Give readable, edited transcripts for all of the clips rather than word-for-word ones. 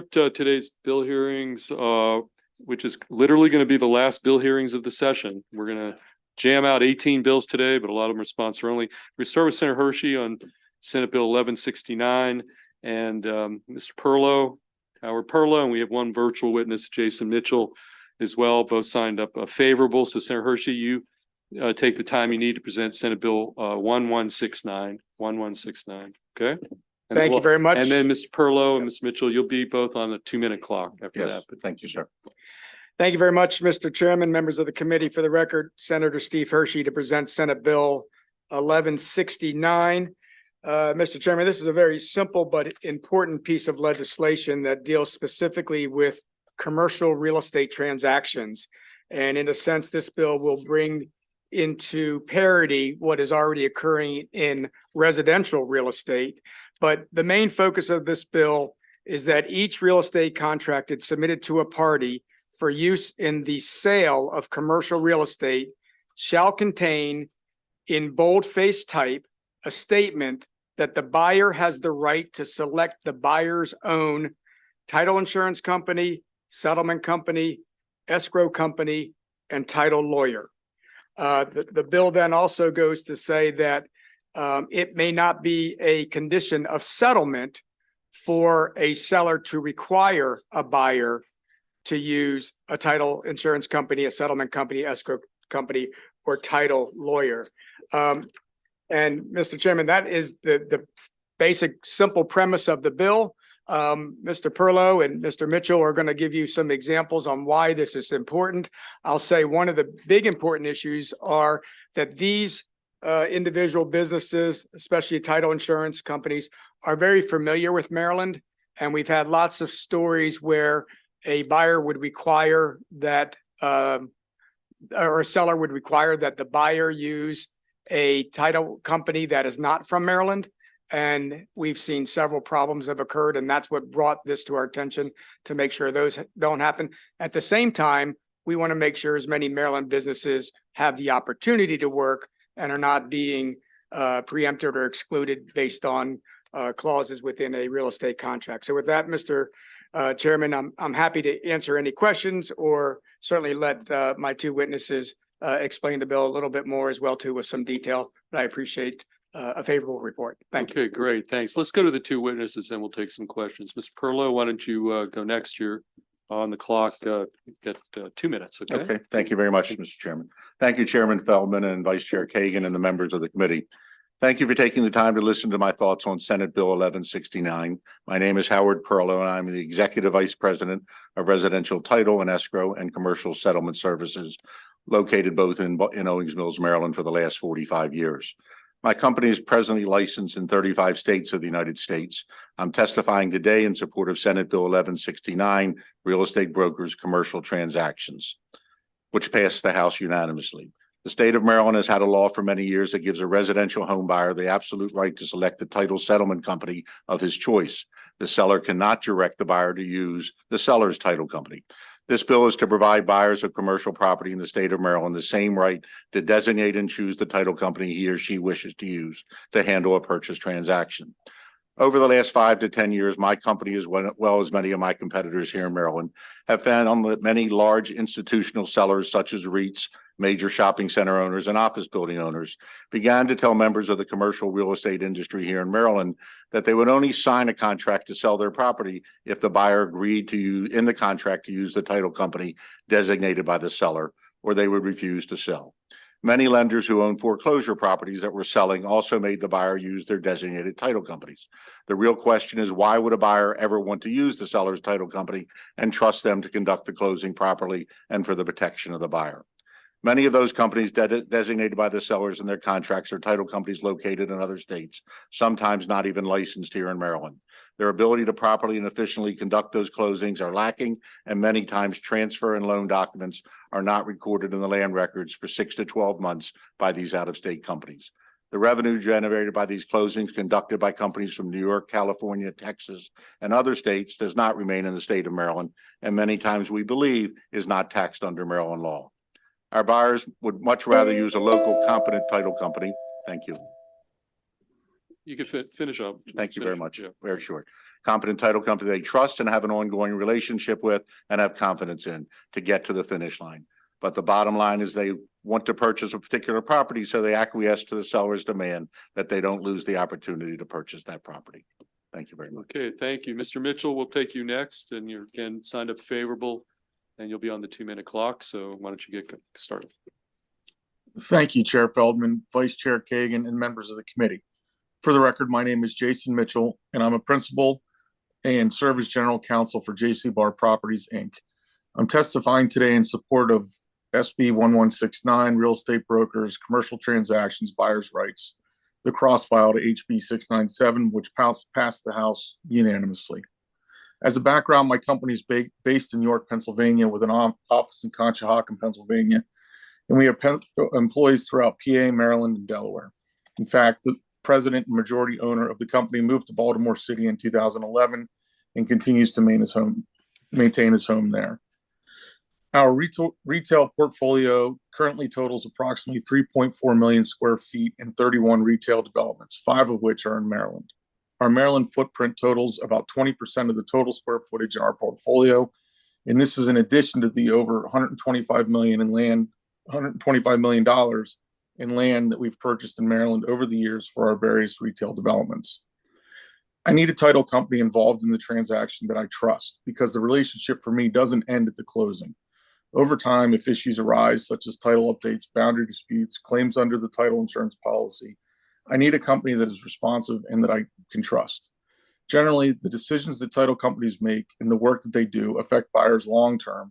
start today's bill hearings, which is literally going to be the last bill hearings of the session. We're going to jam out 18 bills today, but a lot of them are sponsor only. We start with Senator Hershey on Senate Bill 1169 and Mr. Perlow, Howard Perlow, and we have one virtual witness, Jason Mitchell, as well. Both signed up favorable. So Senator Hershey, you take the time you need to present Senate Bill 1169. Okay. And thank you very much. And then Mr. Perlow and Ms. Mitchell, you'll be both on a 2-minute clock after that. But thank you, sir. Thank you very much, Mr. Chairman, members of the committee. For the record, Senator Steve Hershey to present Senate Bill 1169. Mr. Chairman, this is a very simple but important piece of legislation that deals specifically with commercial real estate transactions. And in a sense, this bill will bring into parity what is already occurring in residential real estate. But the main focus of this bill is that each real estate contract is submitted to a party for use in the sale of commercial real estate shall contain in boldface type a statement that the buyer has the right to select the buyer's own title insurance company, settlement company, escrow company, and title lawyer. The bill then also goes to say that it may not be a condition of settlement for a seller to require a buyer to use a title insurance company, a settlement company, escrow company, or title lawyer. And Mr. Chairman, that is the basic simple premise of the bill. Mr. Perlow and Mr. Mitchell are going to give you some examples on why this is important. I'll say one of the big important issues are that these individual businesses, especially title insurance companies, are very familiar with Maryland. And we've had lots of stories where a buyer would require that, or a seller would require that the buyer use a title company that is not from Maryland. And we've seen several problems have occurred, and that's what brought this to our attention to make sure those don't happen. At the same time, we want to make sure as many Maryland businesses have the opportunity to work and are not being preempted or excluded based on clauses within a real estate contract. So with that, Mr. Chairman, I'm happy to answer any questions or certainly let my two witnesses explain the bill a little bit more as well too with some detail, but I appreciate a favorable report. Thank you. Okay, great. Thanks. Let's go to the two witnesses and we'll take some questions. Mr. Perlow, why don't you go next? You're on the clock. Get 2 minutes. Okay. Okay. Thank you very much, Mr. Chairman. Thank you, Chairman Feldman and Vice Chair Kagan and the members of the committee. Thank you for taking the time to listen to my thoughts on Senate Bill 1169. My name is Howard Perlow, and I'm the Executive Vice President of Residential Title and Escrow and Commercial Settlement Services, located both in Owings Mills, Maryland, for the last 45 years. My company is presently licensed in 35 states of the United States. I'm testifying today in support of Senate Bill 1169, Real Estate Brokers Commercial Transactions, which passed the House unanimously. The state of Maryland has had a law for many years that gives a residential home buyer the absolute right to select the title settlement company of his choice. The seller cannot direct the buyer to use the seller's title company. This bill is to provide buyers of commercial property in the state of Maryland the same right to designate and choose the title company he or she wishes to use to handle a purchase transaction. Over the last 5 to 10 years, my company, as well as many of my competitors here in Maryland, have found that many large institutional sellers, such as REITs, major shopping center owners, and office building owners, began to tell members of the commercial real estate industry here in Maryland that they would only sign a contract to sell their property if the buyer agreed to use in the contract to use the title company designated by the seller, or they would refuse to sell. Many lenders who own foreclosure properties that were selling also made the buyer use their designated title companies. The real question is, why would a buyer ever want to use the seller's title company and trust them to conduct the closing properly and for the protection of the buyer? Many of those companies designated by the sellers in their contracts are title companies located in other states, sometimes not even licensed here in Maryland. Their ability to properly and efficiently conduct those closings are lacking, and many times transfer and loan documents are not recorded in the land records for 6 to 12 months by these out-of-state companies. The revenue generated by these closings conducted by companies from New York, California, Texas, and other states does not remain in the state of Maryland, and many times we believe is not taxed under Maryland law. Our buyers would much rather use a local competent title company. Thank you. You can finish up. Thank you very much. Yeah. Very short. competent title company they trust and have an ongoing relationship with and have confidence in to get to the finish line. But the bottom line is they want to purchase a particular property, so they acquiesce to the seller's demand that they don't lose the opportunity to purchase that property. Thank you very much. Okay, thank you. Mr. Mitchell, we'll take you next, and you're again signed up favorable, and you'll be on the 2-minute clock. So why don't you get started? Thank you, Chair Feldman, Vice Chair Kagan, and members of the committee. For the record, my name is Jason Mitchell, and I'm a principal and serve as General Counsel for J.C. Barr Properties, Inc. I'm testifying today in support of SB 1169, Real Estate Brokers, Commercial Transactions, Buyers' Rights, the cross-file to HB 697, which passed the House unanimously. As a background, my company is based in York, Pennsylvania, with an office in Conshohocken, Pennsylvania, and we have employees throughout PA, Maryland, and Delaware. In fact, the president and majority owner of the company moved to Baltimore City in 2011 and continues to maintain his home there. Our retail portfolio currently totals approximately 3.4 million square feet in 31 retail developments, 5 of which are in Maryland. Our Maryland footprint totals about 20% of the total square footage in our portfolio, and this is in addition to the over $125 million in land that we've purchased in Maryland over the years for our various retail developments. I need a title company involved in the transaction that I trust, because the relationship for me doesn't end at the closing. Over time, if issues arise, such as title updates, boundary disputes, claims under the title insurance policy, I need a company that is responsive and that I can trust. Generally, the decisions that title companies make and the work that they do affect buyers long-term,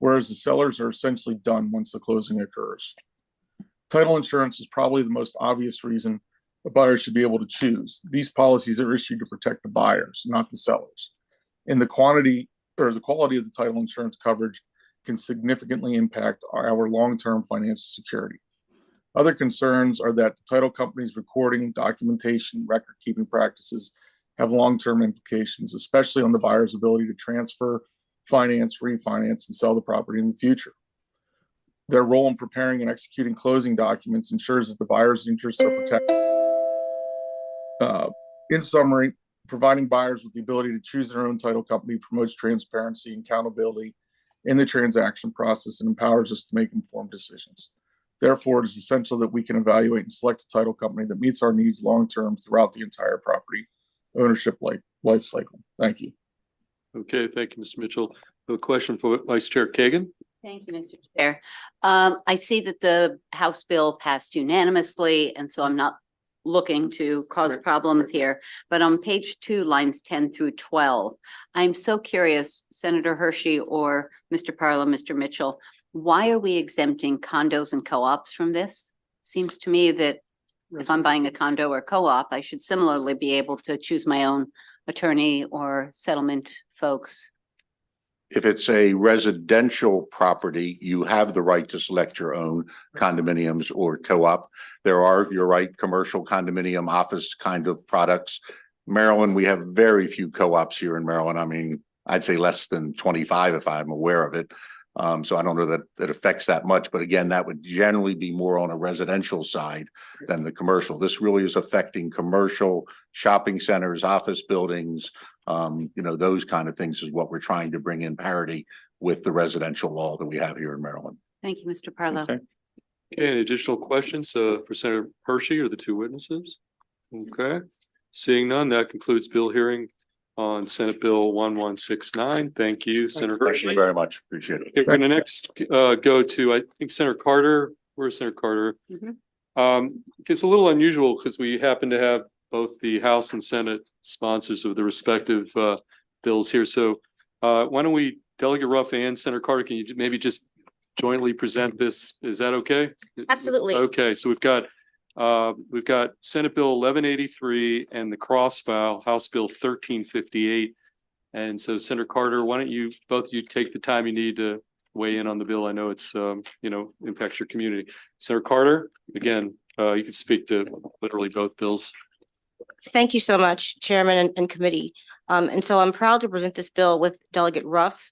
whereas the sellers are essentially done once the closing occurs. Title insurance is probably the most obvious reason a buyer should be able to choose. These policies are issued to protect the buyers, not the sellers. And the quantity or the quality of the title insurance coverage can significantly impact our long-term financial security. Other concerns are that the title company's recording, documentation, record-keeping practices have long-term implications, especially on the buyer's ability to transfer, finance, refinance, and sell the property in the future. Their role in preparing and executing closing documents ensures that the buyer's interests are protected. In summary, providing buyers with the ability to choose their own title company promotes transparency and accountability in the transaction process and empowers us to make informed decisions. Therefore, it is essential that we can evaluate and select a title company that meets our needs long-term throughout the entire property ownership life cycle. Thank you. Okay, thank you, Mr. Mitchell. A question for Vice Chair Kagan. Thank you, Mr. Chair. I see that the House bill passed unanimously, and so I'm not looking to cause problems here. But on page 2, lines 10 through 12, I'm so curious, Senator Hershey or Mr. Parlow, Mr. Mitchell, why are we exempting condos and co-ops from this? Seems to me that if I'm buying a condo or co-op, I should similarly be able to choose my own attorney or settlement folks. If it's a residential property, you have the right to select your own condominiums or co-op. There are, you're right, commercial condominium office kind of products. Maryland, we have very few co-ops here in Maryland. I mean, I'd say less than 25 if I'm aware of it. So I don't know that it affects that much, but again, that would generally be more on a residential side than the commercial. This really is affecting commercial shopping centers, office buildings, those kind of things is what we're trying to bring in parity with the residential law that we have here in Maryland. Thank you, Mr. Parlow. Okay. Okay, any additional questions for Senator Hershey or the 2 witnesses? Okay, seeing none, that concludes bill hearing on Senate Bill 1169. Thank you, Senator Thank Hershey. you very much. Appreciate it. Okay, we're gonna next go to, I think, Senator Carter. Where's Senator Carter? It's a little unusual because we happen to have both the House and Senate sponsors of the respective bills here. So why don't we, Delegate Ruff and Senator Carter, can you maybe just jointly present this? Is that okay? Absolutely. Okay, so we've got Senate Bill 1183 and the cross file House Bill 1358. And so Senator Carter, why don't you both take the time you need to weigh in on the bill? I know it's impacts your community. Senator Carter, again, you can speak to literally both bills. Thank you so much, Chairman and committee. And so I'm proud to present this bill with Delegate Ruff,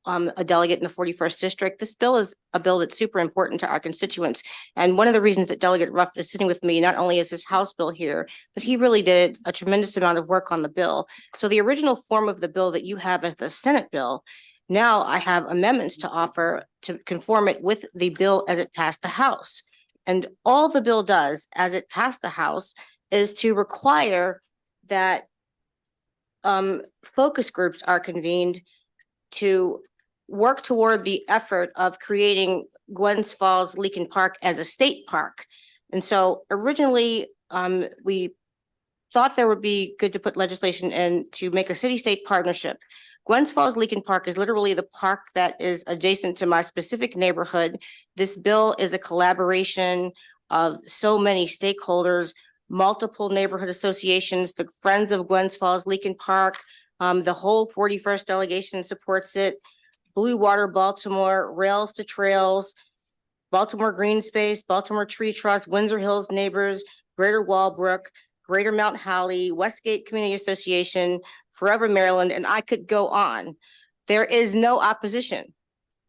a delegate in the 41st district. This bill is a bill that's super important to our constituents. And one of the reasons that Delegate Ruff is sitting with me, not only is this House bill here, but he really did a tremendous amount of work on the bill. So the original form of the bill that you have as the Senate bill, now I have amendments to offer to conform it with the bill as it passed the House. And all the bill does as it passed the House is to require that focus groups are convened to work toward the effort of creating Gwynns Falls Leakin Park as a state park. And so originally, we thought there would be good to put legislation in to make a city-state partnership. Gwynns Falls Leakin Park is literally the park that is adjacent to my specific neighborhood. This bill is a collaboration of so many stakeholders, multiple neighborhood associations, the Friends of Gwynns Falls Leakin Park, the whole 41st delegation supports it. Blue Water Baltimore, Rails to Trails, Baltimore Green Space, Baltimore Tree Trust, Windsor Hills Neighbors, Greater Walbrook, Greater Mount Holly, Westgate Community Association, Forever Maryland, and I could go on. There is no opposition.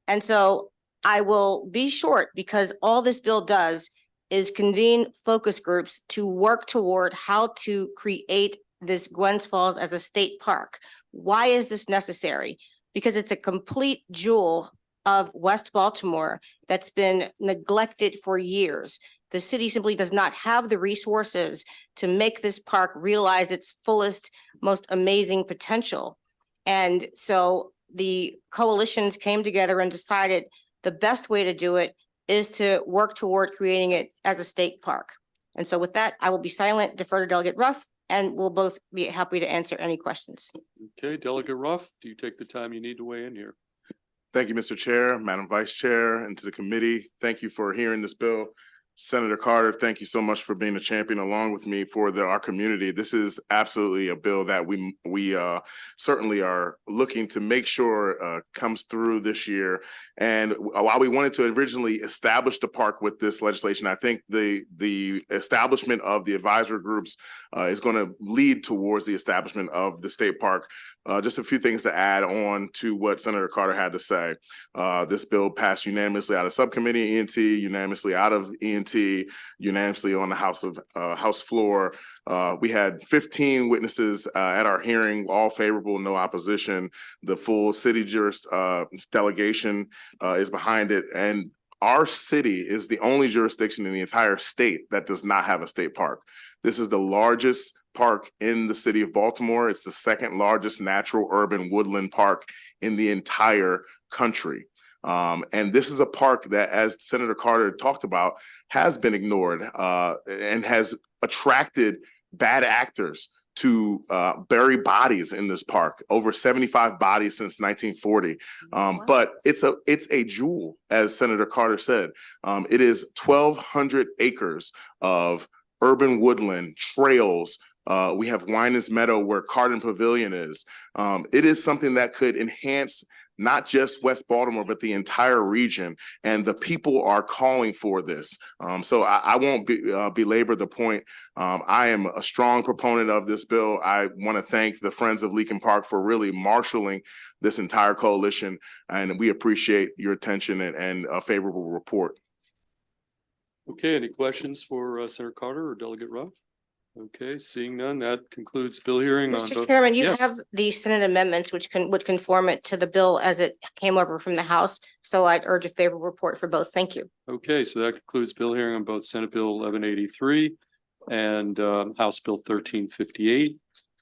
And so I will be short because all this bill does is convene focus groups to work toward how to create this Gwynns Falls as a state park. Why is this necessary? Because it's a complete jewel of West Baltimore that's been neglected for years. The city simply does not have the resources to make this park realize its fullest, most amazing potential. And so the coalitions came together and decided the best way to do it is to work toward creating it as a state park. And so with that, I will be silent, defer to Delegate Ruff, and we'll both be happy to answer any questions. Okay, Delegate Ruff, do you take the time you need to weigh in here? Thank you, Mr. Chair, Madam Vice Chair, and to the committee. Thank you for hearing this bill. Senator Carter, thank you so much for being a champion along with me for our community. This is absolutely a bill that we certainly are looking to make sure comes through this year. And while we wanted to originally establish the park with this legislation, I think the establishment of the advisory groups is going to lead towards the establishment of the state park. Just a few things to add on to what Senator Carter had to say. This bill passed unanimously out of subcommittee ENT, unanimously out of ENT, unanimously on the House floor. We had 15 witnesses at our hearing, all favorable, no opposition. The full city delegation is behind it. And our city is the only jurisdiction in the entire state that does not have a state park. This is the largest park in the city of Baltimore. It's the second largest natural urban woodland park in the entire country. And this is a park that, as Senator Carter talked about, has been ignored and has attracted bad actors to bury bodies in this park, over 75 bodies since 1940. But it's a jewel, as Senator Carter said. It is 1,200 acres of urban woodland, trails. We have Winans Meadow where Carden Pavilion is. It is something that could enhance not just West Baltimore, but the entire region. And the people are calling for this. So I won't belabor the point. I am a strong proponent of this bill. I want to thank the Friends of Leakin Park for really marshaling this entire coalition. And we appreciate your attention and a favorable report. Okay, any questions for Senator Carter or Delegate Ruff? Okay, seeing none, that concludes bill hearing on Mr. both. Chairman, you Yes. have the Senate amendments, which would conform it to the bill as it came over from the House. So I'd urge a favorable report for both. Thank you. Okay, so that concludes bill hearing on both Senate Bill 1183 and House Bill 1358.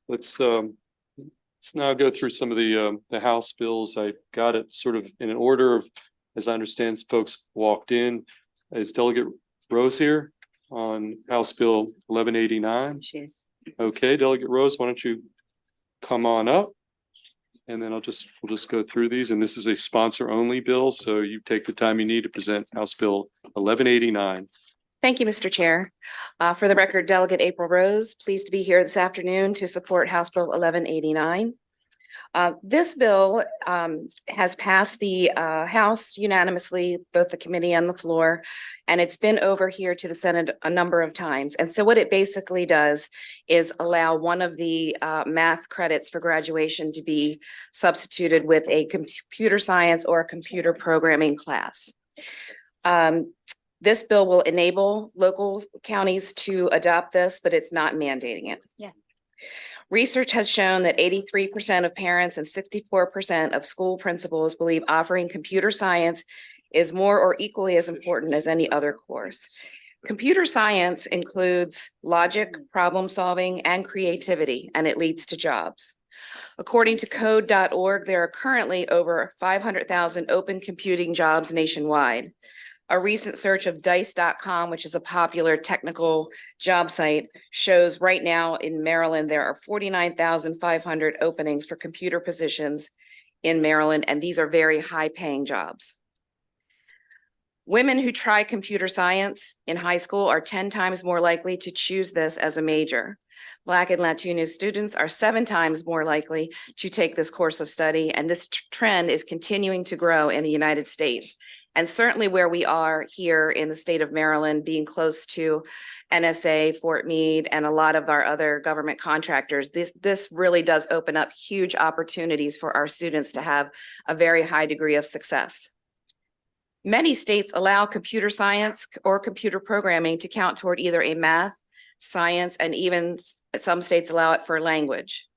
Let's now go through some of the House bills. I got it sort of in an order of, as I understand, folks walked in. Is Delegate Rose here on House Bill 1189? She is. Okay, Delegate Rose, why don't you come on up? And then we'll just go through these. And this is a sponsor only bill, so you take the time you need to present House Bill 1189. Thank you, Mr. Chair. For the record, Delegate April Rose, pleased to be here this afternoon to support House Bill 1189. This bill has passed the House unanimously, both the committee and the floor, and it's been over here to the Senate a number of times. And so what it basically does is allow one of the math credits for graduation to be substituted with a computer science or a computer programming class. This bill will enable local counties to adopt this, but it's not mandating it. Yeah. Research has shown that 83% of parents and 64% of school principals believe offering computer science is more or equally as important as any other course. Computer science includes logic, problem solving, and creativity, and it leads to jobs. According to code.org, there are currently over 500,000 open computing jobs nationwide. A recent search of dice.com, which is a popular technical job site, shows right now in Maryland, there are 49,500 openings for computer positions in Maryland, and these are very high-paying jobs. Women who try computer science in high school are 10 times more likely to choose this as a major. Black and Latino students are 7 times more likely to take this course of study, and this trend is continuing to grow in the United States. And certainly where we are here in the state of Maryland, being close to NSA, Fort Meade, and a lot of our other government contractors, this really does open up huge opportunities for our students to have a very high degree of success. Many states allow computer science or computer programming to count toward either a math, science, and even some states allow it for language.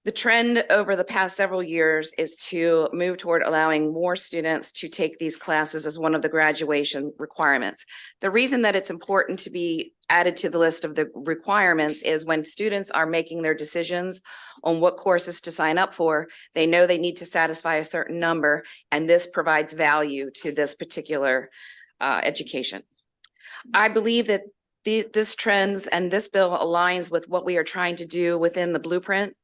The trend over the past several years is to move toward allowing more students to take these classes as one of the graduation requirements. The reason that it's important to be added to the list of the requirements is when students are making their decisions on what courses to sign up for, they know they need to satisfy a certain number, and this provides value to this particular education. I believe that this trends and this bill aligns with what we are trying to do within the blueprint.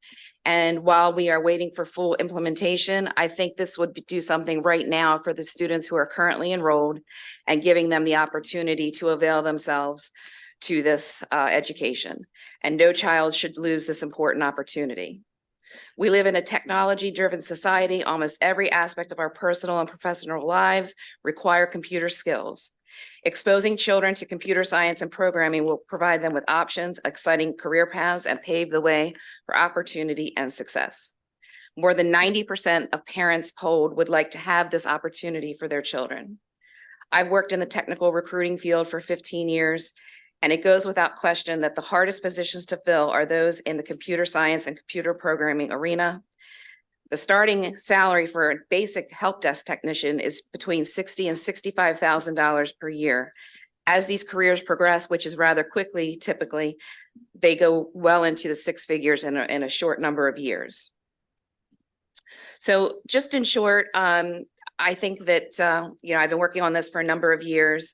And while we are waiting for full implementation, I think this would do something right now for the students who are currently enrolled and giving them the opportunity to avail themselves to this education. And no child should lose this important opportunity. We live in a technology-driven society. Almost every aspect of our personal and professional lives require computer skills. Exposing children to computer science and programming will provide them with options, exciting career paths, and pave the way for opportunity and success. More than 90% of parents polled would like to have this opportunity for their children. I've worked in the technical recruiting field for 15 years, and it goes without question that the hardest positions to fill are those in the computer science and computer programming arena. The starting salary for a basic help desk technician is between $60,000 and $65,000 per year. As these careers progress, which is rather quickly, typically, they go well into the 6 figures in a short number of years. So just in short, I think that, I've been working on this for a number of years.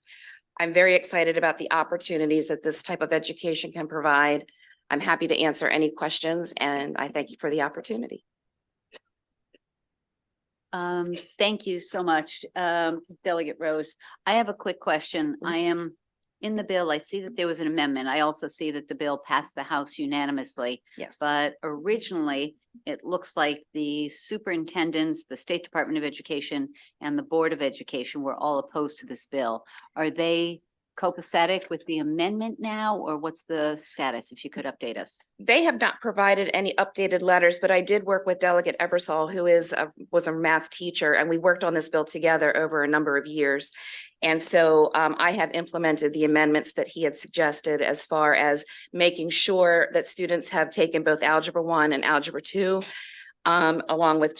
I'm very excited about the opportunities that this type of education can provide. I'm happy to answer any questions, and I thank you for the opportunity. Thank you so much, Delegate Rose. I have a quick question. I am in the bill. I see that there was an amendment. I also see that the bill passed the House unanimously. Yes. But originally, it looks like the superintendents, the State Department of Education, and the Board of Education were all opposed to this bill. Are they copacetic with the amendment now, or what's the status, if you could update us? They have not provided any updated letters, but I did work with Delegate Ebersol, who was a math teacher, and we worked on this bill together over a number of years. And so I have implemented the amendments that he had suggested as far as making sure that students have taken both Algebra 1 and Algebra 2, along with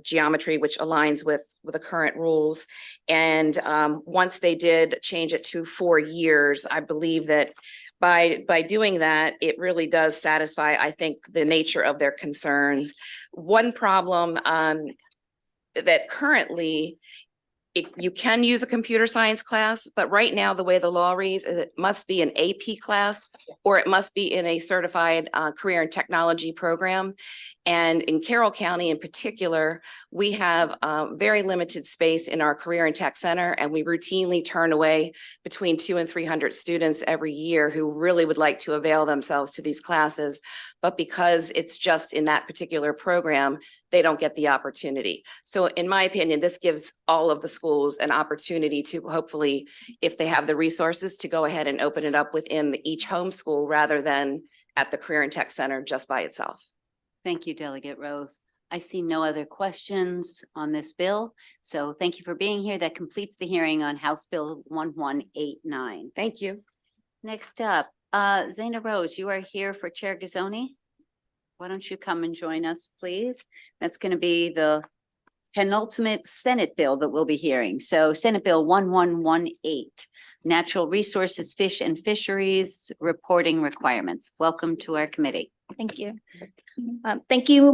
geometry, which aligns with the current rules. And once they did change it to 4 years, I believe that by doing that, it really does satisfy, I think, the nature of their concerns. One problem that currently, you can use a computer science class, but right now, the way the law reads is it must be an AP class, or it must be in a certified career and technology program. And in Carroll County in particular, we have very limited space in our Career and Tech Center, and we routinely turn away between 200 and 300 students every year who really would like to avail themselves to these classes. But because it's just in that particular program, they don't get the opportunity. So in my opinion, this gives all of the schools an opportunity to hopefully, if they have the resources, to go ahead and open it up within each homeschool rather than at the Career and Tech Center just by itself. Thank you, Delegate Rose. I see no other questions on this bill. So thank you for being here. That completes the hearing on House Bill 1189. Thank you. Next up, Zaina Rose, you are here for Chair Gazzoni. Why don't you come and join us, please? That's going to be the penultimate Senate bill that we'll be hearing. So Senate Bill 1118, Natural Resources, Fish and Fisheries Reporting Requirements. Welcome to our committee. Thank you. Thank you,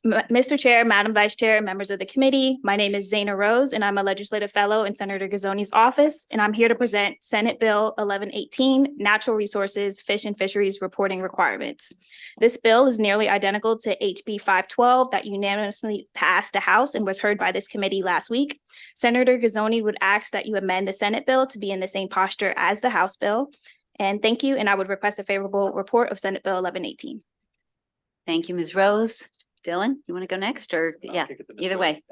Mr. Chair, Madam Vice Chair, members of the committee. My name is Zaina Rose, and I'm a legislative fellow in Senator Gazzoni's office, and I'm here to present Senate Bill 1118, Natural Resources, Fish and Fisheries Reporting Requirements. This bill is nearly identical to HB 512 that unanimously passed the House and was heard by this committee last week. Senator Gazzoni would ask that you amend the Senate bill to be in the same posture as the House bill. And thank you, and I would request a favorable report of Senate Bill 1118. Thank you, Ms. Rose. Dylan, you want to go next or yeah, either way.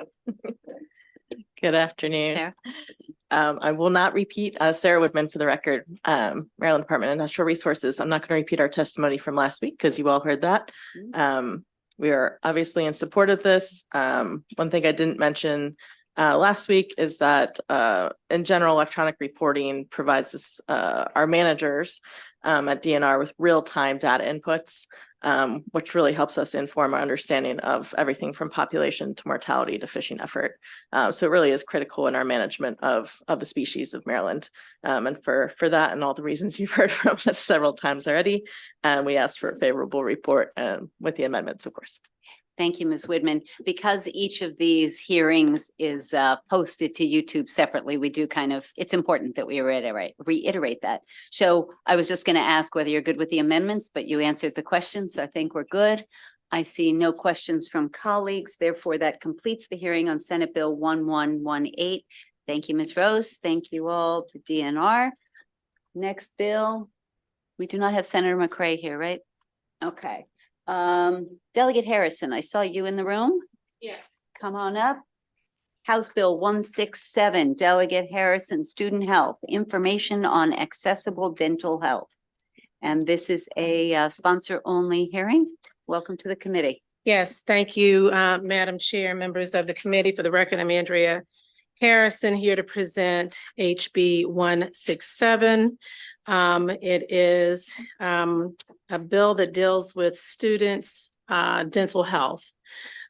Good afternoon. Sarah? I will not repeat, Sarah Woodman for the record, Maryland Department of Natural Resources. I'm not going to repeat our testimony from last week because you all heard that. We are obviously in support of this. One thing I didn't mention last week is that in general, electronic reporting provides us, our managers at DNR with real-time data inputs, which really helps us inform our understanding of everything from population to mortality to fishing effort. So it really is critical in our management of the species of Maryland. And for that and all the reasons you've heard from us several times already, we ask for a favorable report with the amendments, of course. Thank you, Ms. Widman. Because each of these hearings is posted to YouTube separately, we do it's important that we reiterate that. So I was just going to ask whether you're good with the amendments, but you answered the questions, so I think we're good. I see no questions from colleagues. Therefore, that completes the hearing on Senate Bill 1118. Thank you, Ms. Rose. Thank you all to DNR. Next bill. We do not have Senator McCray here, right? Okay. Delegate Harrison, I saw you in the room. Yes. Come on up. House Bill 167, Delegate Harrison, Student Health, Information on Accessible Dental Health. And this is a sponsor-only hearing. Welcome to the committee. Yes, thank you, Madam Chair, members of the committee. For the record, I'm Andrea Harrison here to present HB 167. It is a bill that deals with students' dental health.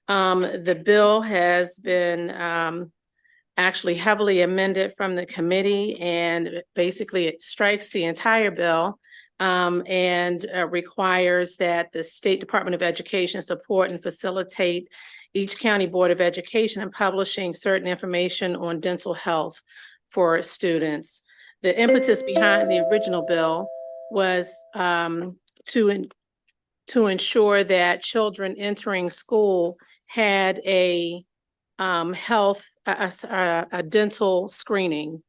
The bill has been actually heavily amended from the committee, and basically it strikes the entire bill and requires that the State Department of Education support and facilitate each county board of education in publishing certain information on dental health for students. The impetus behind the original bill was to ensure that children entering school had a dental screening,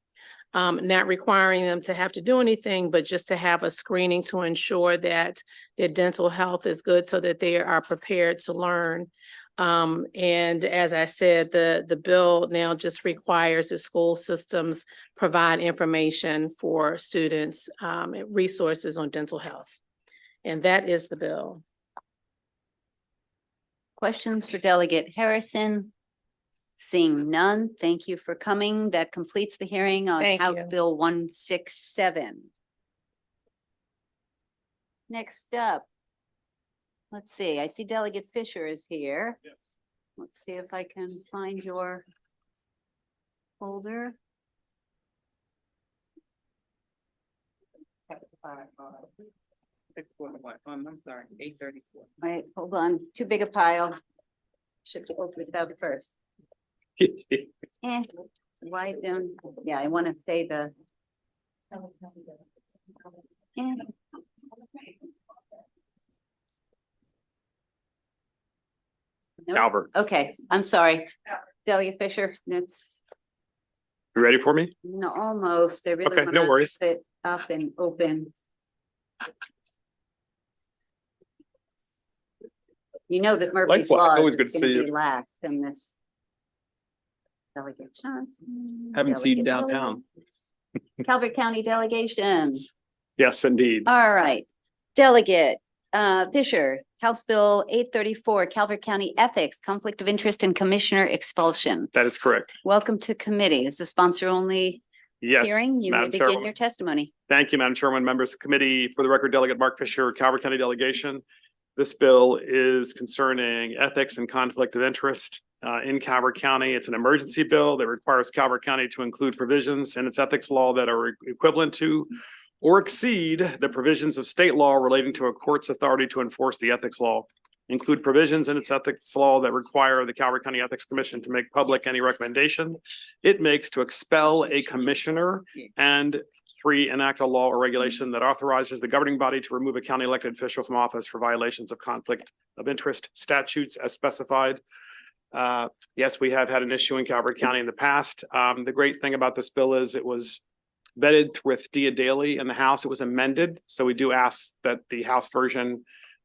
not requiring them to have to do anything, but just to have a screening to ensure that their dental health is good so that they are prepared to learn. And as I said, the bill now just requires the school systems provide information for students, resources on dental health. And that is the bill. Questions for Delegate Harrison? Seeing none, thank you for coming. That completes the hearing on Thank House you. Bill 167. Next up, let's see, I see Delegate Fisher is here. Yes. Let's see if I can find your folder. I'm sorry, 834. Wait, hold on, too big a pile. Should open this out first. Why don't, yeah, I want to say the. Eh. No? Albert. Okay, I'm sorry. Delegate Fisher, it's You ready for me? no, almost. I really Okay, no wanna worries. sit up and open. You know that Murphy's Likewise, Law always is good to gonna see be you. last in this. Delegate Johnson. Haven't seen you Delegate downtown. Hill, Calvert County delegation. Yes, indeed. All right. Delegate Fisher, House Bill 834, Calvert County Ethics, Conflict of Interest and Commissioner Expulsion. That is correct. Welcome to committee. This is a sponsor only Yes. hearing. You may Madam begin Chairwoman. your testimony. Thank you, Madam Chairman, members of the committee. For the record, Delegate Mark Fisher, Calvert County Delegation. This bill is concerning ethics and conflict of interest in Calvert County. It's an emergency bill that requires Calvert County to include provisions in its ethics law that are equivalent to or exceed the provisions of state law relating to a court's authority to enforce the ethics law. Include provisions in its ethics law that require the Calvert County Ethics Commission to make public any recommendation it makes to expel a commissioner, and 3, enact a law or regulation that authorizes the governing body to remove a county elected official from office for violations of conflict of interest statutes as specified. Yes, we have had an issue in Calvert County in the past. The great thing about this bill is it was vetted with Dia Daly in the House. It was amended. So we do ask that the House version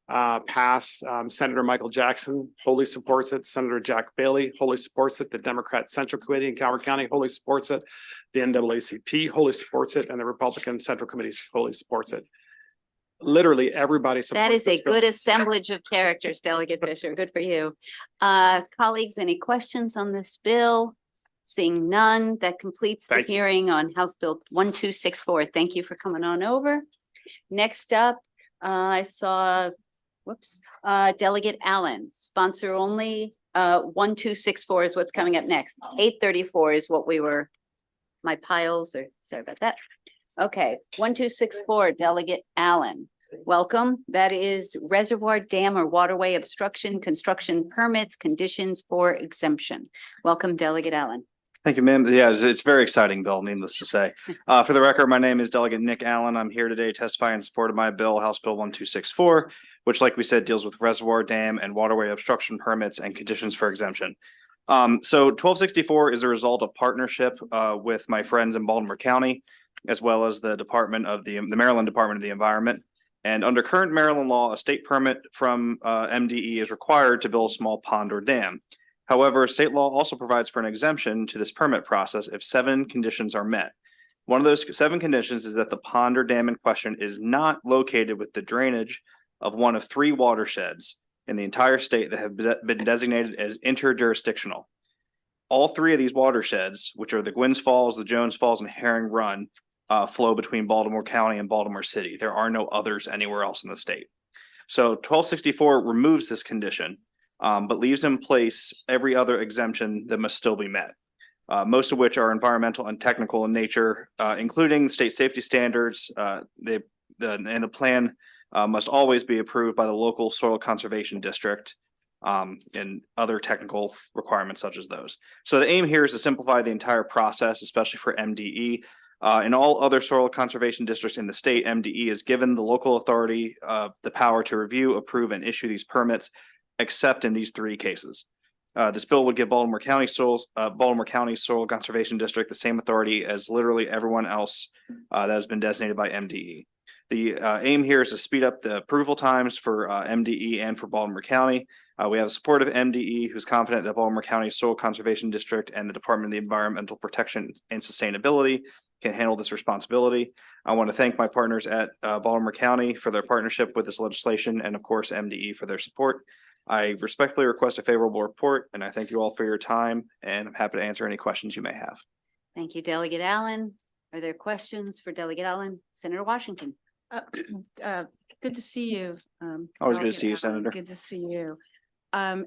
pass. Senator Michael Jackson wholly supports it. Senator Jack Bailey wholly supports it. The Democrat Central Committee in Calvert County wholly supports it. The NAACP wholly supports it, and the Republican Central Committees wholly supports it. Literally everybody supports That is a this bill. good assemblage of characters, Delegate Fisher. Good for you. Colleagues, any questions on this bill? Seeing none, that completes the Thank you. hearing on House Bill 1264. Thank you for coming on over. Next up, I saw, Delegate Allen, sponsor only. 1264 is what's coming up next. 834 is what we were, my piles are, sorry about that. Okay, 1264, Delegate Allen. Welcome. That is reservoir dam or waterway obstruction, construction permits, conditions for exemption. Welcome, Delegate Allen. Thank you, ma'am. Yeah, it's a very exciting bill, needless to say. For the record, my name is Delegate Nick Allen. I'm here today testifying in support of my bill, House Bill 1264, which, like we said, deals with reservoir dam and waterway obstruction permits and conditions for exemption. So 1264 is a result of partnership with my friends in Baltimore County, as well as the Maryland Department of the Environment. And under current Maryland law, a state permit from MDE is required to build a small pond or dam. However, state law also provides for an exemption to this permit process if 7 conditions are met. One of those 7 conditions is that the pond or dam in question is not located with the drainage of one of 3 watersheds in the entire state that have been designated as interjurisdictional. All 3 of these watersheds, which are the Gwynns Falls, the Jones Falls, and Herring Run, flow between Baltimore County and Baltimore City. There are no others anywhere else in the state. So 1264 removes this condition, but leaves in place every other exemption that must still be met. Most of which are environmental and technical in nature, including state safety standards. The plan must always be approved by the local soil conservation district, and other technical requirements such as those. So the aim here is to simplify the entire process, especially for MDE. In all other soil conservation districts in the state, MDE is given the local authority the power to review, approve, and issue these permits, except in these 3 cases. This bill would give Baltimore County Soil Conservation District the same authority as literally everyone else that has been designated by MDE. The aim here is to speed up the approval times for MDE and for Baltimore County. We have the support of MDE, who's confident that Baltimore County Soil Conservation District and the Department of the Environmental Protection and Sustainability can handle this responsibility. I want to thank my partners at Baltimore County for their partnership with this legislation, and of course MDE for their support. I respectfully request a favorable report, and I thank you all for your time, and I'm happy to answer any questions you may have. Thank you, Delegate Allen. Are there questions for Delegate Allen? Senator Washington. Good to see you. Always good to Delegate see you, Allen. Senator. Good to see you. I'm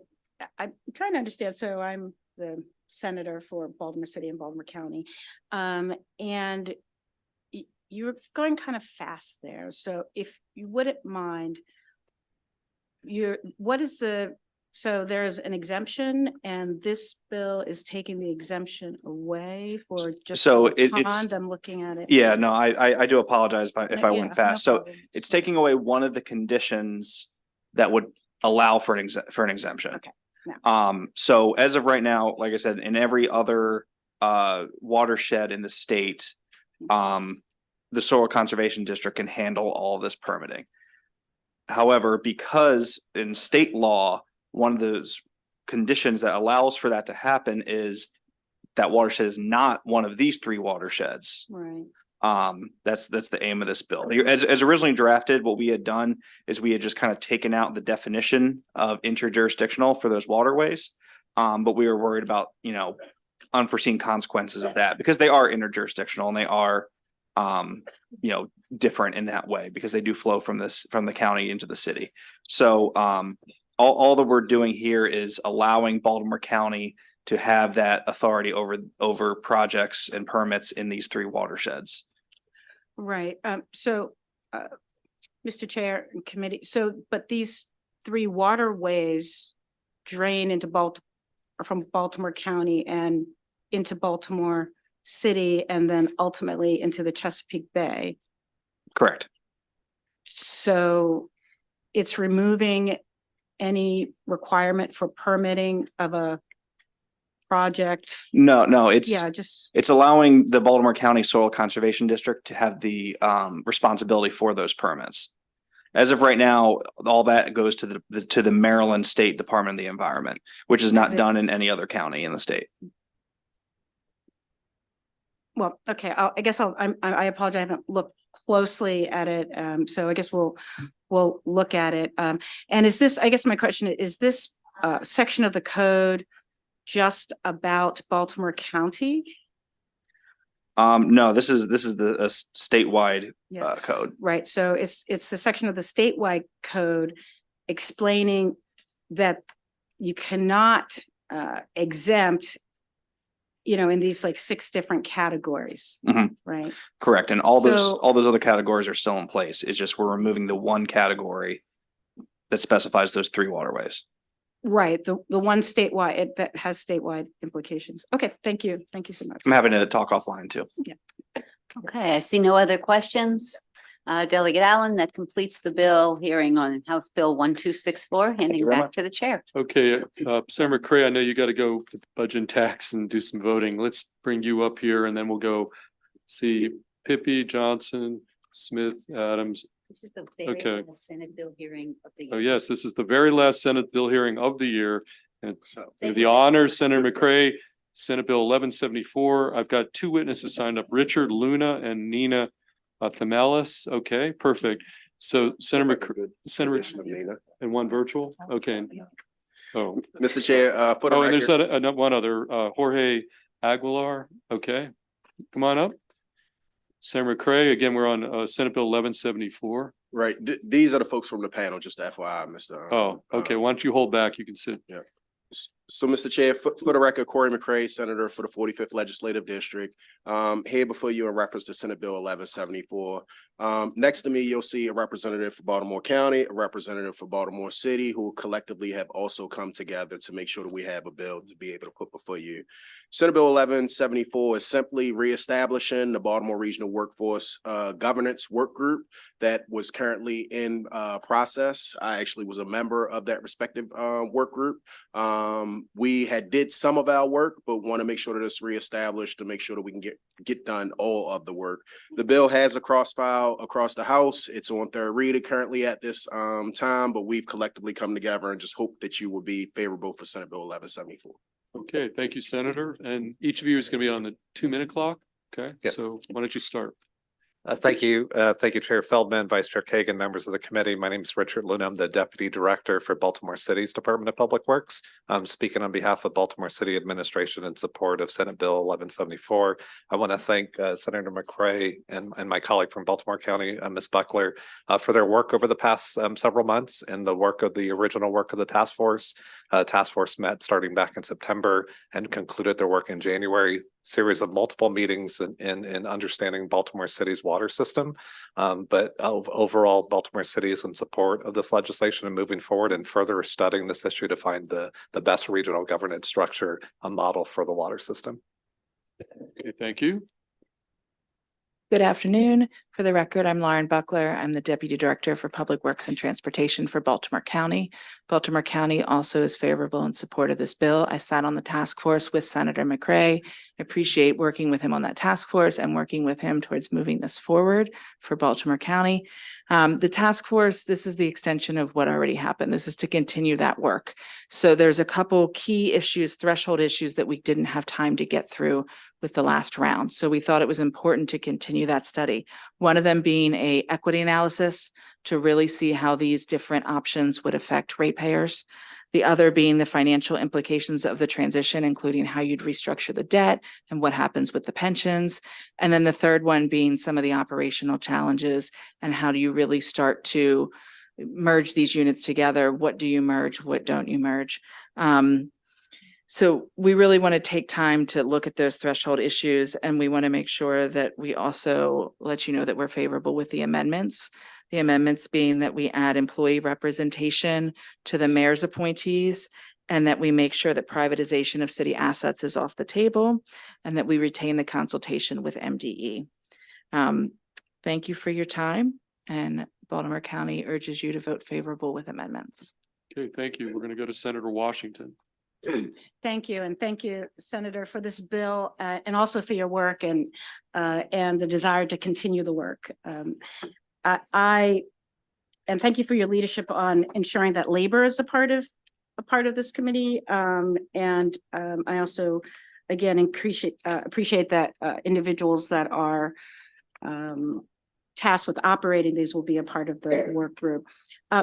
trying to understand. So I'm the senator for Baltimore City and Baltimore County. And you were going kind of fast there. So if you wouldn't mind, so there's an exemption and this bill is taking the exemption away for just So the it's pond. I'm looking at it. Yeah, no, I do apologize if I Yeah, went fast. no So problem. it's taking away one of the conditions that would allow for an exemption. Okay. No. So as of right now, like I said, in every other watershed in the state, the Soil Conservation District can handle all of this permitting. However, because in state law, one of those conditions that allows for that to happen is that watershed is not one of these three watersheds. Right. That's the aim of this bill. As originally drafted, what we had done is we had just kind of taken out the definition of interjurisdictional for those waterways. But we were worried about, unforeseen consequences of that because they are interjurisdictional and they are, different in that way because they do flow from the county into the city. So, all that we're doing here is allowing Baltimore County to have that authority over projects and permits in these three watersheds. Right. So, Mr. Chair and committee, but these three waterways drain into from Baltimore County and into Baltimore City and then ultimately into the Chesapeake Bay. Correct. So it's removing any requirement for permitting of a project. No, it's allowing the Baltimore County Soil Conservation District to have the responsibility for those permits. As of right now, all that goes to the Maryland State Department of the Environment, which is not done in any other county in the state. Well, okay, I guess I apologize, I haven't looked closely at it, so I guess we'll look at it. And is this, I guess my question is this section of the code just about Baltimore County? No, this is the statewide Yes. code. Right, so it's the section of the statewide code explaining that you cannot exempt, in these like 6 different categories, right? Correct, and all those other categories are still in place. It's just we're removing the one category that specifies those 3 waterways. Right, the one statewide, that has statewide implications. Okay, thank you so much. I'm happy to talk offline too. Yeah. Okay, I see no other questions. Delegate Allen, that completes the bill hearing on House Bill 1264, handing very back much. to the chair. Okay, Senator McCray, I know you got to go to budget and tax and do some voting. Let's bring you up here and then we'll go see Pippi, Johnson, Smith, Adams. This is the Okay. very last Senate bill hearing of the year. Oh, yes, this is the very last Senate bill hearing of the year. And Say the what? honor, Senator McCray, Senate Bill 1174. I've got 2 witnesses signed up, Richard Luna and Nina Thamalis. Okay, perfect. So Senator and one virtual. Okay. Oh, Mr. Chair, for the and there's record, one other, Jorge Aguilar. Okay, come on up. Senator McCray, again, we're on Senate Bill 1174. right, these are the folks from the panel, just FYI, Mr. Oh, okay. Why don't you hold back? You can sit. Yeah. So, Mr. Chair, for the record, Corey McCray, Senator for the 45th Legislative District, here before you in reference to Senate Bill 1174. Next to me, you'll see a representative for Baltimore County, a representative for Baltimore City, who collectively have also come together to make sure that we have a bill to be able to put before you. Senate Bill 1174 is simply reestablishing the Baltimore Regional Workforce Governance Work Group that was currently in process. I actually was a member of that respective work group. We had did some of our work, but want to make sure that it's reestablished to make sure that we can get done all of the work. The bill has a cross file across the House. It's on 3rd reader currently at this time, but we've collectively come together and just hope that you will be favorable for Senate Bill 1174. Okay, thank you, Senator. And each of you is going to be on the 2-minute clock. Okay, Yes. So why don't you start? Thank you. Thank you, Chair Feldman, Vice Chair Kagan, members of the committee. My name is Richard Luna. I'm the Deputy Director for Baltimore City's Department of Public Works. I'm speaking on behalf of Baltimore City Administration in support of Senate Bill 1174. I want to thank Senator McCray and my colleague from Baltimore County, Ms. Buckler, for their work over the past several months and the work of the original work of the task force. Task force met starting back in September and concluded their work in January. Series of multiple meetings in understanding Baltimore City's water system. But overall, Baltimore City is in support of this legislation and moving forward and further studying this issue to find the best regional governance structure, a model for the water system. Okay, thank you. Good afternoon. For the record, I'm Lauren Buckler. I'm the Deputy Director for Public Works and Transportation for Baltimore County. Baltimore County also is favorable in support of this bill. I sat on the task force with Senator McCray. I appreciate working with him on that task force and working with him towards moving this forward for Baltimore County. The task force, this is the extension of what already happened. This is to continue that work. So there's a couple key issues, threshold issues that we didn't have time to get through with the last round. So we thought it was important to continue that study. One of them being a equity analysis to really see how these different options would affect ratepayers. The other being the financial implications of the transition, including how you'd restructure the debt and what happens with the pensions. And then the third one being some of the operational challenges and how do you really start to merge these units together? What do you merge? What don't you merge? So we really want to take time to look at those threshold issues, and we want to make sure that we also let you know that we're favorable with the amendments. The amendments being that we add employee representation to the mayor's appointees, and that we make sure that privatization of city assets is off the table, and that we retain the consultation with MDE. Thank you for your time, and Baltimore County urges you to vote favorable with amendments. Okay, thank you. We're going to go to Senator Washington. Thank you, and thank you, Senator, for this bill and also for your work and the desire to continue the work. And thank you for your leadership on ensuring that labor is a part of this committee. I also, again, appreciate that individuals that are tasked with operating these will be a part of the work group.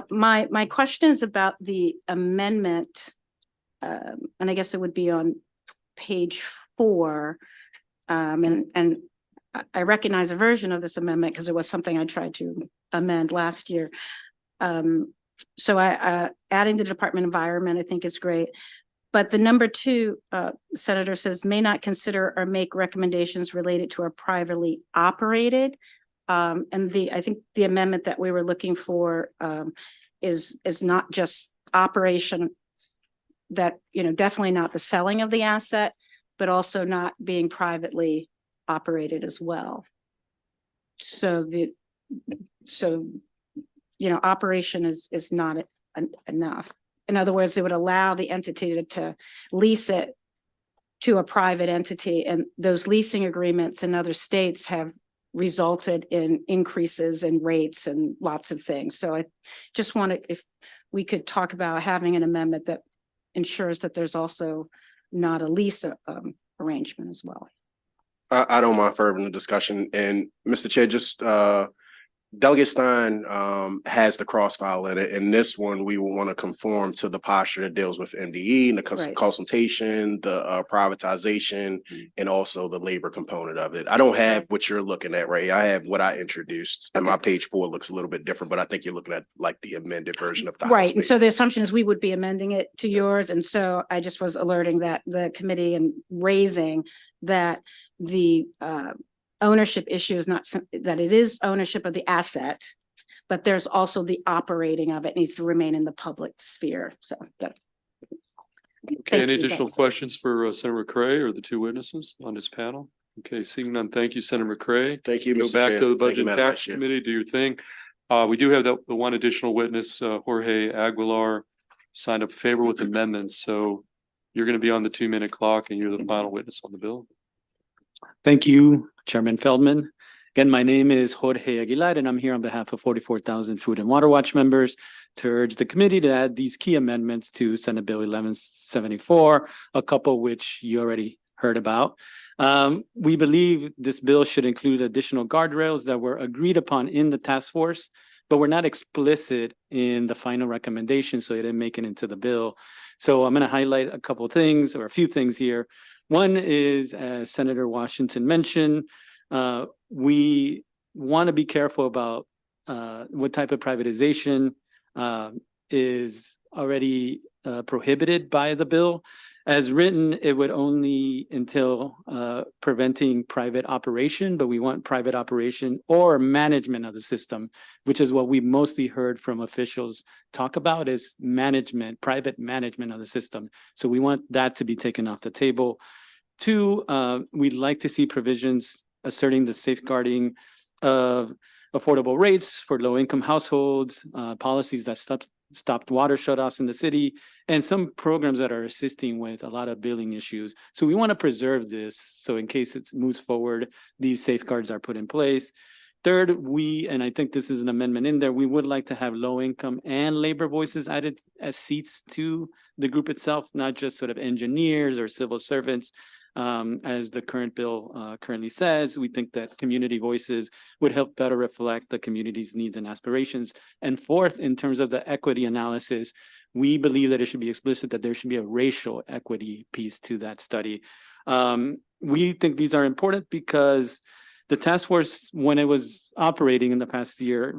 My question is about the amendment. And I guess it would be on page 4. And I recognize a version of this amendment because it was something I tried to amend last year. So adding the Department of Environment, I think is great. But the number 2, Senator says, may not consider or make recommendations related to a privately operated. And I think the amendment that we were looking for is not just operation, that, definitely not the selling of the asset, but also not being privately operated as well. So operation is not enough. In other words, it would allow the entity to lease it to a private entity, and those leasing agreements in other states have resulted in increases in rates and lots of things. So I just wanted, if we could talk about having an amendment that ensures that there's also not a lease arrangement as well. I don't mind furthering the discussion. And Mr. Chair, just Delegate Stein has the cross-file in it. And this one, we will want to conform to the posture that deals with MDE and the consultation, the privatization, and also the labor component of it. I don't have what you're looking at, right? I have what I introduced, and my page 4 looks a little bit different, but I think you're looking at like the amended version of the right. And so the assumption is we would be amending it to yours. And so I just was alerting that the committee and raising that the ownership issue is not that it is ownership of the asset, but there's also the operating of it needs to remain in the public sphere. So that's okay. Any additional questions for Senator McCray or the 2 witnesses on this panel? Okay, seeing none. Thank you, Senator McCray. Thank you, Go Mr. back Chair. to the Thank you, Budget Madam Tax Vice Chair. Committee. Do your thing. We do have the one additional witness, Jorge Aguilar, signed up favor with amendments. So you're going to be on the 2-minute clock, and you're the final witness on the bill. Thank you, Chairman Feldman. Again, my name is Jorge Aguilar, and I'm here on behalf of 44,000 Food and Water Watch members to urge the committee to add these key amendments to Senate Bill 1174, a couple which you already heard about. We believe this bill should include additional guardrails that were agreed upon in the task force, but were not explicit in the final recommendation, so it didn't make it into the bill. So I'm going to highlight a couple of things or a few things here. One is, as Senator Washington mentioned, we want to be careful about what type of privatization is already prohibited by the bill. As written, it would only entail preventing private operation, but we want private operation or management of the system, which is what we mostly heard from officials talk about is management, private management of the system. So we want that to be taken off the table. 2, we'd like to see provisions asserting the safeguarding of affordable rates for low-income households, policies that stopped water shutoffs in the city, and some programs that are assisting with a lot of billing issues. So we want to preserve this. So in case it moves forward, these safeguards are put in place. Third, and I think this is an amendment in there, we would like to have low income and labor voices added as seats to the group itself, not just sort of engineers or civil servants. As the current bill currently says, we think that community voices would help better reflect the community's needs and aspirations. And fourth, in terms of the equity analysis, we believe that it should be explicit that there should be a racial equity piece to that study. We think these are important because the task force, when it was operating in the past year,